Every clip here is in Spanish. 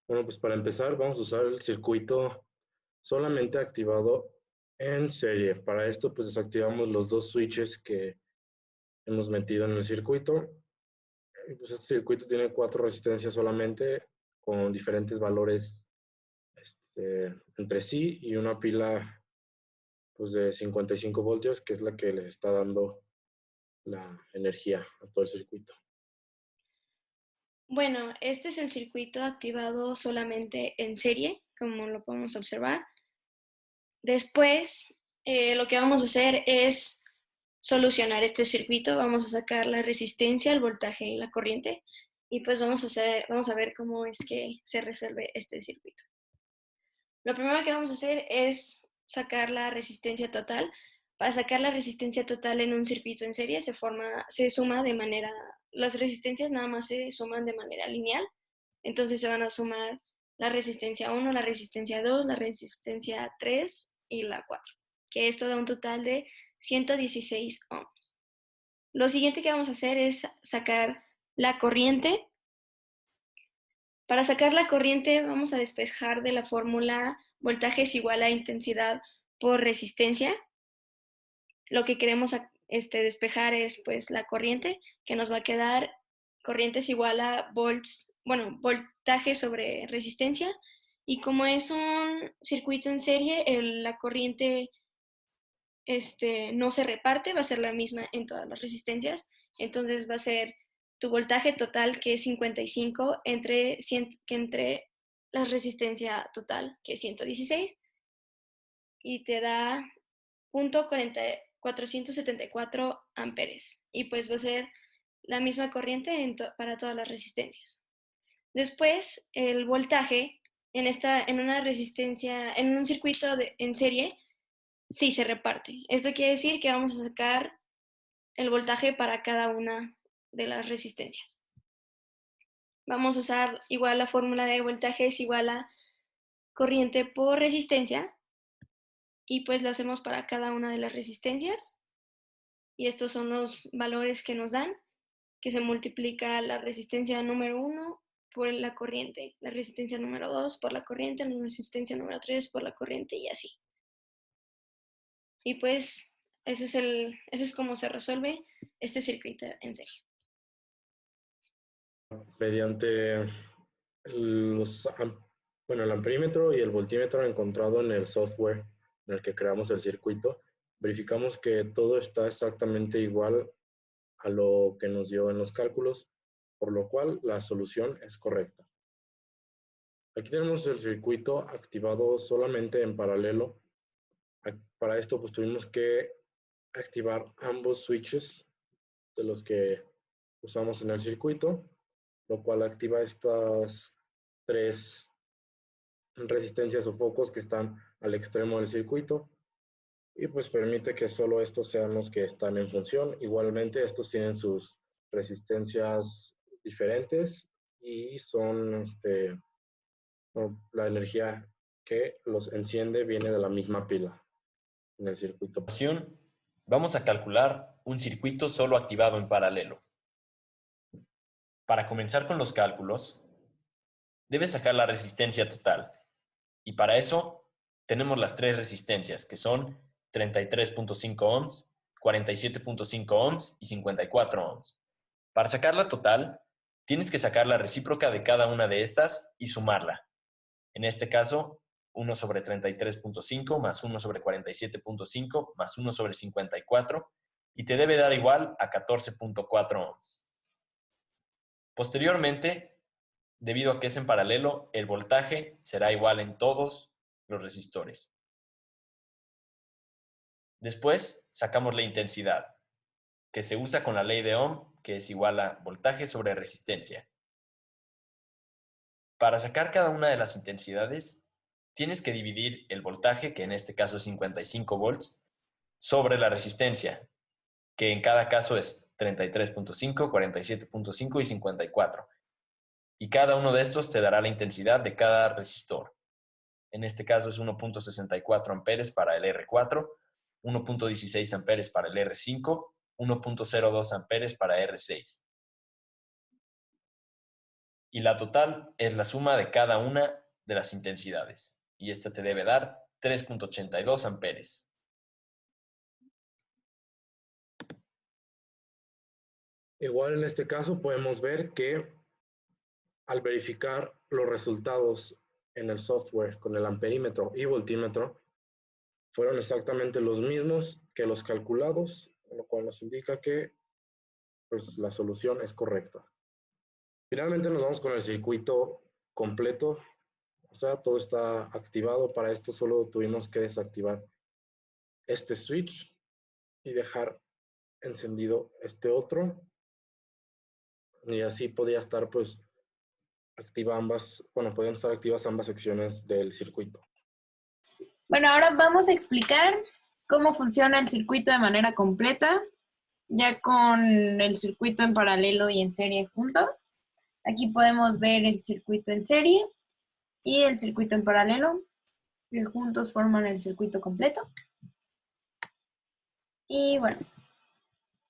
Bueno, pues para empezar vamos a usar el circuito solamente activado en serie. Para esto pues desactivamos los dos switches que hemos metido en el circuito. Y pues este circuito tiene 4 resistencias solamente con diferentes valores entre sí y una pila pues de 55 voltios que es la que les está dando la energía a todo el circuito. Bueno, este es el circuito activado solamente en serie, como lo podemos observar. Después, lo que vamos a hacer es solucionar este circuito. Vamos a sacar la resistencia, el voltaje y la corriente. Y pues vamos a ver cómo es que se resuelve este circuito. Lo primero que vamos a hacer es sacar la resistencia total. Para sacar la resistencia total en un circuito en serie se suma de manera, las resistencias nada más se suman de manera lineal. Entonces se van a sumar la resistencia 1, la resistencia 2, la resistencia 3 y la 4, que esto da un total de 116 ohms. Lo siguiente que vamos a hacer es sacar la corriente. Para sacar la corriente vamos a despejar de la fórmula voltaje es igual a intensidad por resistencia. Lo que queremos despejar es pues la corriente, que nos va a quedar corriente es igual a voltaje sobre resistencia. Y como es un circuito en serie, la corriente no se reparte, va a ser la misma en todas las resistencias. Entonces va a ser tu voltaje total, que es 55, entre la resistencia total, que es 116, y te da 0.474 amperes. Y pues va a ser la misma corriente para todas las resistencias. Después, el voltaje en una resistencia, en un circuito en serie, sí se reparte. Esto quiere decir que vamos a sacar el voltaje para cada una de las resistencias. Vamos a usar igual la fórmula de voltaje es igual a corriente por resistencia, y pues la hacemos para cada una de las resistencias, y estos son los valores que nos dan, que se multiplica la resistencia número 1 por la corriente, la resistencia número 2 por la corriente, la resistencia número 3 por la corriente, y así. Y pues ese es como se resuelve este circuito en serie. Mediante los, bueno, el amperímetro y el voltímetro encontrado en el software en el que creamos el circuito, verificamos que todo está exactamente igual a lo que nos dio en los cálculos, por lo cual la solución es correcta. Aquí tenemos el circuito activado solamente en paralelo. Para esto pues tuvimos que activar ambos switches de los que usamos en el circuito, lo cual activa estas 3 resistencias o focos que están al extremo del circuito y pues permite que solo estos sean los que están en función. Igualmente estos tienen sus resistencias diferentes y son la energía que los enciende viene de la misma pila en el circuito. Vamos a calcular un circuito solo activado en paralelo. Para comenzar con los cálculos, debes sacar la resistencia total. Y para eso tenemos las 3 resistencias, que son 33.5 ohms, 47.5 ohms y 54 ohms. Para sacar la total, tienes que sacar la recíproca de cada una de estas y sumarla. En este caso, 1 sobre 33.5 más 1 sobre 47.5 más 1 sobre 54, y te debe dar igual a 14.4 ohms. Posteriormente, debido a que es en paralelo, el voltaje será igual en todos los resistores. Después, sacamos la intensidad, que se usa con la ley de Ohm, que es igual a voltaje sobre resistencia. Para sacar cada una de las intensidades, tienes que dividir el voltaje, que en este caso es 55 volts, sobre la resistencia, que en cada caso es 33.5, 47.5 y 54. Y cada uno de estos te dará la intensidad de cada resistor. En este caso es 1.64 amperes para el R4, 1.16 amperes para el R5, 1.02 amperes para R6. Y la total es la suma de cada una de las intensidades. Y esta te debe dar 3.82 amperes. Igual en este caso podemos ver que al verificar los resultados en el software con el amperímetro y voltímetro, fueron exactamente los mismos que los calculados, lo cual nos indica que pues, la solución es correcta. Finalmente nos vamos con el circuito completo, o sea, todo está activado. Para esto solo tuvimos que desactivar este switch y dejar encendido este otro, y así podía estar pues activa ambas, bueno, pueden estar activas ambas secciones del circuito. Bueno, ahora vamos a explicar cómo funciona el circuito de manera completa, ya con el circuito en paralelo y en serie juntos. Aquí podemos ver el circuito en serie y el circuito en paralelo, que juntos forman el circuito completo. Y bueno,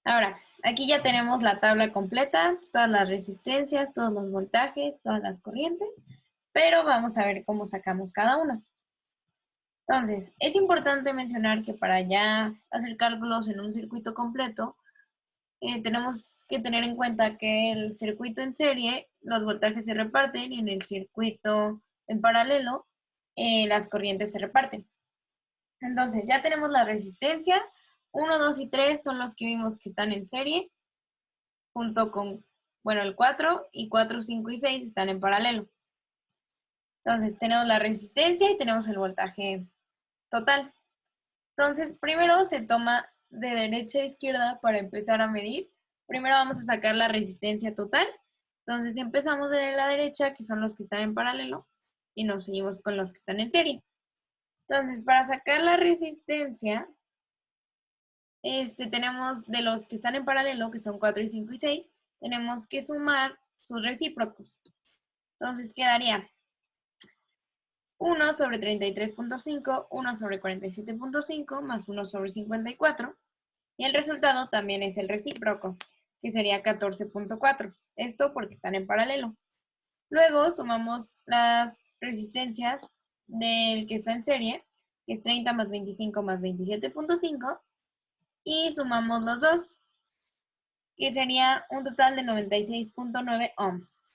ahora, aquí ya tenemos la tabla completa, todas las resistencias, todos los voltajes, todas las corrientes, pero vamos a ver cómo sacamos cada uno. Entonces, es importante mencionar que para ya hacer cálculos en un circuito completo, tenemos que tener en cuenta que el circuito en serie, los voltajes se reparten, y en el circuito en paralelo, las corrientes se reparten. Entonces, ya tenemos la resistencia. 1, 2 y 3 son los que vimos que están en serie, junto con, bueno, el 4, y 4, 5 y 6 están en paralelo. Entonces, tenemos la resistencia y tenemos el voltaje total. Entonces, primero se toma de derecha a izquierda para empezar a medir. Primero vamos a sacar la resistencia total. Entonces, empezamos de la derecha, que son los que están en paralelo, y nos seguimos con los que están en serie. Entonces, para sacar la resistencia, tenemos de los que están en paralelo, que son 4 y 5 y 6, tenemos que sumar sus recíprocos. Entonces, quedaría 1 sobre 33.5, 1 sobre 47.5, más 1 sobre 54. Y el resultado también es el recíproco, que sería 14.4. Esto porque están en paralelo. Luego sumamos las resistencias del que está en serie, que es 30 más 25 más 27.5. Y sumamos los dos, que sería un total de 96.9 ohms.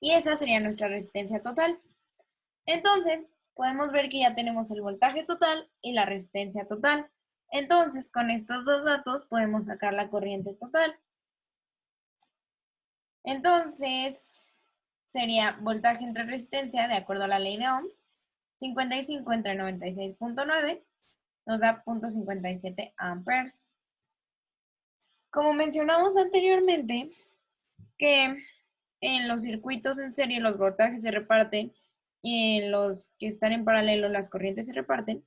Y esa sería nuestra resistencia total. Entonces, podemos ver que ya tenemos el voltaje total y la resistencia total. Entonces, con estos dos datos podemos sacar la corriente total. Entonces, sería voltaje entre resistencia, de acuerdo a la ley de Ohm, 55 entre 96.9, nos da 0.57 amperes. Como mencionamos anteriormente, que en los circuitos en serie los voltajes se reparten y en los que están en paralelo las corrientes se reparten,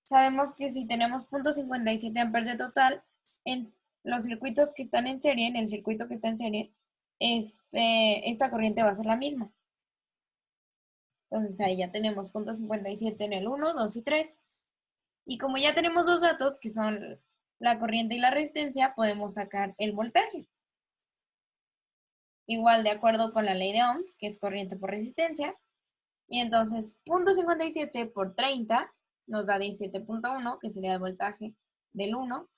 sabemos que si tenemos 0.57 amperes de total, en los circuitos que están en serie, en el circuito que está en serie, esta corriente va a ser la misma. Entonces ahí ya tenemos 0.57 en el 1, 2 y 3. Y como ya tenemos dos datos, que son la corriente y la resistencia, podemos sacar el voltaje. Igual de acuerdo con la ley de Ohms, que es corriente por resistencia. Y entonces 0.57 por 30 nos da 17.1, que sería el voltaje del 1.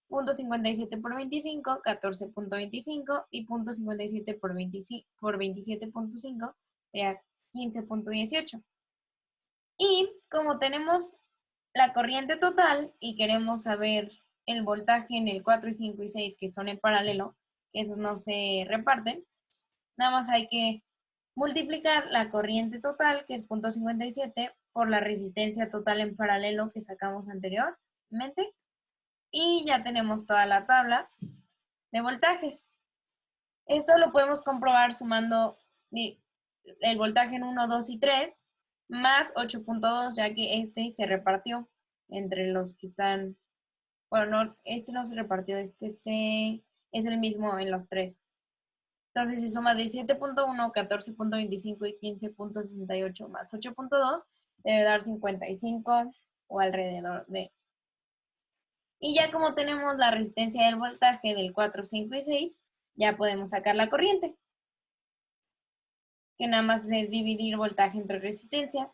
0.57 por 25, 14.25. Y 0.57 por 27.5 sería 15.18. Y como tenemos la corriente total y queremos saber el voltaje en el 4, 5 y 6, que son en paralelo, que esos no se reparten, nada más hay que multiplicar la corriente total, que es 0.57, por la resistencia total en paralelo que sacamos anteriormente, y ya tenemos toda la tabla de voltajes. Esto lo podemos comprobar sumando el voltaje en 1, 2 y 3, más 8.2, ya que se repartió entre los que están, bueno, no, no se repartió, es el mismo en los tres. Entonces, si suma 17.1, 14.25 y 15.68 más 8.2, debe dar 55 o alrededor de. Y ya como tenemos la resistencia del voltaje del 4, 5 y 6, ya podemos sacar la corriente. que nada más es dividir voltaje entre resistencia,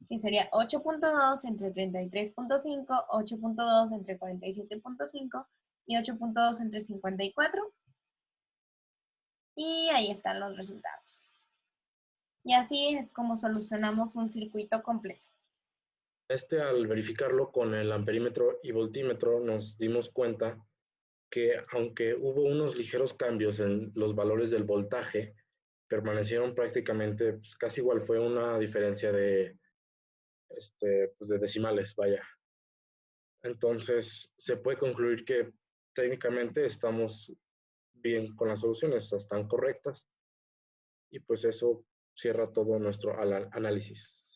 que sería 8.2 entre 33.5, 8.2 entre 47.5 y 8.2 entre 54. Y ahí están los resultados. Y así es como solucionamos un circuito completo. Al verificarlo con el amperímetro y voltímetro, nos dimos cuenta que aunque hubo unos ligeros cambios en los valores del voltaje, permanecieron prácticamente pues, casi igual. Fue una diferencia de, pues de decimales, vaya. Entonces, se puede concluir que técnicamente estamos bien con las soluciones, están correctas, y pues eso cierra todo nuestro análisis.